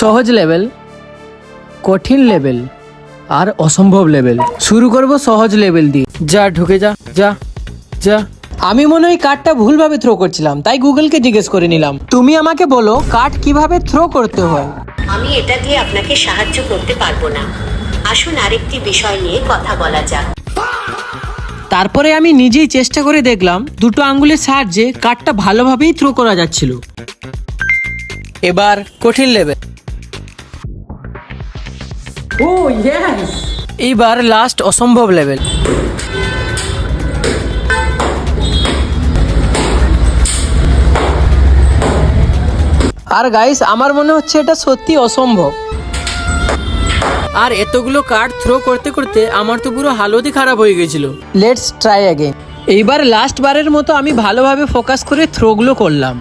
সহজ লেভেল, কঠিন লেভেল আর অসম্ভব লেভেল। শুরু করব সহজ লেভেল দিয়ে। যা ঢুকে যা যা যা। আমি মনে হয় কার্ডটা ভুলভাবে থ্রো করছিলাম, তাই গুগলকে জিজ্ঞেস করে নিলাম। তুমি আমাকে বলো কার্ড কিভাবে থ্রো করতে হয়। আমি এটা দিয়ে আপনাকে সাহায্য করতে পারবো না। আসুন আরেকটি বিষয় নিয়ে কথা বলা যাক। তারপরে আমি নিজেই চেষ্টা করে দেখলাম, দুটো আঙ্গুলের সাহায্যে কার্ডটা ভালোভাবেই থ্রো করা যাচ্ছিল। এবার কঠিন লেভেল। ও ইয়েস। এবার লাস্ট অসম্ভব লেভেল। আর গাইস, আমার মনে হচ্ছে এটা সত্যি অসম্ভব। আর এতগুলো কার্ড থ্রো করতে করতে আমার তো পুরো হালতই খারাপ হয়ে গেছিল। Let's try again. এইবার লাস্ট বারের মতো আমি ভালোভাবে ফোকাস করে থ্রোগুলো করলাম।